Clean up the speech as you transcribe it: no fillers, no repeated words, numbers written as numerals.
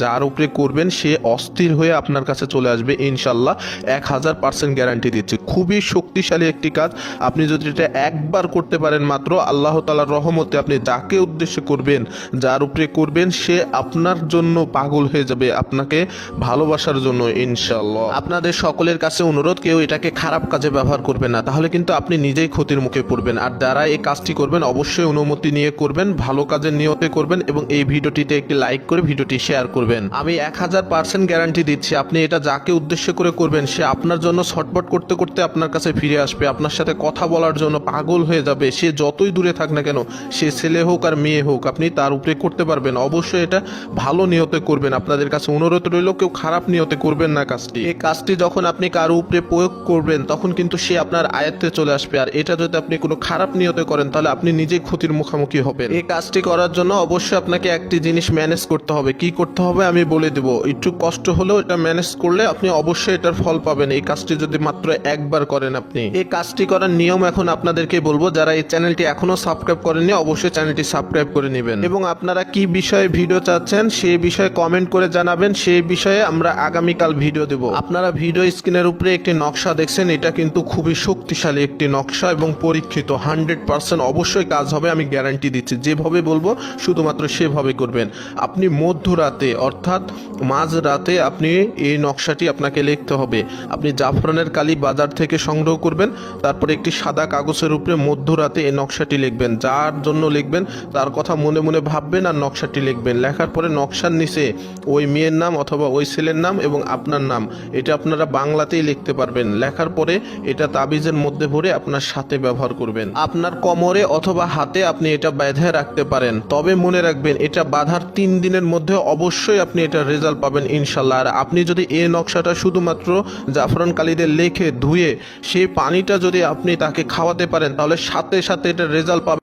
যার উপরে করবেন সে অস্থির হয়ে আপনার কাছে চলে আসবে ইনশাল্লাহ। 1000% গ্যারান্টি দিচ্ছি। খুবই শক্তিশালী একটি কাজ। আপনি যদি এটা একবার করতে পারেন মাত্র, আল্লাহ তাআলার রহমতে আপনি যাকে উদ্দেশ্য করবেন, যার উপরে করবেন, সে আপনার জন্য পাগল হয়ে যাবে, আপনাকে ভালোবাসার জন্য ইনশাল্লাহ। আপনাদের সকলের কাছে অনুরোধ, কেউ এটাকে খারাপ কাজে ব্যবহার করবেন না, তাহলে কিন্তু আপনি নিজেই ক্ষতির মুখে পড়বেন। আর যারা এই কাজটি করবেন অবশ্যই অনুমতি নিয়ে করবেন, ভালো কাজের নিয়তে করবেন এবং এই ভিডিওটিতে একটি লাইক করে ভিডিওটি শেয়ার করবেন। আমি 1000% গ্যারান্টি দিচ্ছি, আপনি এটা যাকে উদ্দেশ্য করে করবেন সে আপনার জন্য ছটফট করতে করতে আপনার কাছে ফিরে আসবে, আপনার সাথে কথা বলার জন্য পাগল হয়ে যাবে। সে যতই দূরে থাক না কেন, সে ছেলে হোক আর মেয়ে হোক, আপনি তার উপরে করতে পারবেন। অবশ্যই এটা ভালো নিয়তে করবেন। আপনাদের কাছে অনুরোধ রইল, কেউ খারাপ নিয়তে করবেন না কাজটি। এই কাজটি যখন আপনি কারো উপরে প্রয়োগ করবেন তখন কিন্তু সে আপনার আয়ত্তে চলে আসবে। আর এটা যদি আপনি কোনো খারাপ নিয়তে করেন তাহলে আপনি নিজেই ক্ষতির মুখোমুখি হবেন। এই কাজটি করার জন্য অবশ্যই আপনাকে একটি জিনিস ম্যানেজ করতে হবে। কি করতে হবে আমি বলে দেব, একটু কষ্ট হলেও এটা ম্যানেজ করলে আপনি অবশ্যই এটার ফল পাবেন। এই কাজটি যদি মাত্র একবার করেন আপনি। এই কাজটি করার নিয়ম এখন আপনাদেরকে বলবো। যারা এই চ্যানেলটি এখনো সাবস্ক্রাইব করেননি অবশ্যই চ্যানেলটি সাবস্ক্রাইব করে নেবেন এবং আপনারা কি বিষয়ে ভিডিও চাচ্ছেন সেই বিষয়ে কমেন্ট করে জানাবেন। সেই বিষয়ে আমরা আগামীকাল ভিডিও দেব। আপনারা ভিডিও স্ক্রিনের উপরে একটি নকশা দেখছেন, এটা কিন্তু খুবই শক্তিশালী একটি নকশা এবং পরীক্ষিত। 100% অবশ্যই কাজ হবে, আমি গ্যারান্টি দিচ্ছি। যেভাবে বলবো শুধুমাত্র সেভাবে করবেন। আপনি মধ্যরাতে অর্থাৎ মাঝ রাতে আপনি এই নকশাটি আপনাকে লিখতে হবে। আপনি জাফরানের কালি বাজার থেকে সংগ্রহ করবেন, তারপরে একটি সাদা কাগজের উপরে মধ্যরাতে এই নকশাটি লিখবেন। যার জন্য লিখবেন তার কথা মনে মনে ভাববেন আর নকশাটি লিখবেন। লেখার পরে নকশার নিচে ওই মেয়ের নাম অথবা ওই ছেলের নাম এবং আপনার নাম, এটা আপনারা বাংলাতেই লিখতে পারবেন। লেখার পরে এটা তাবিজের মধ্যে ভরে আপনার সাথে ব্যবহার করবেন। আপনার কোমরে অথবা হাতে আপনি এটা বেঁধে রাখতে পারেন। তবে মনে রাখবেন, এটা বাঁধার 3 দিনের মধ্যে অবশ্যই আপনি এটা রেজাল্ট পাবেন ইনশাল্লাহ। আর আপনি যদি এই নকশাটা শুধুমাত্র জাফরান কালিতে লিখে ধুয়ে সেই পানিটা যদি আপনি তাকে খাওয়াতে পারেন তাহলে সাথে সাথে এটা রেজাল্ট পাবেন।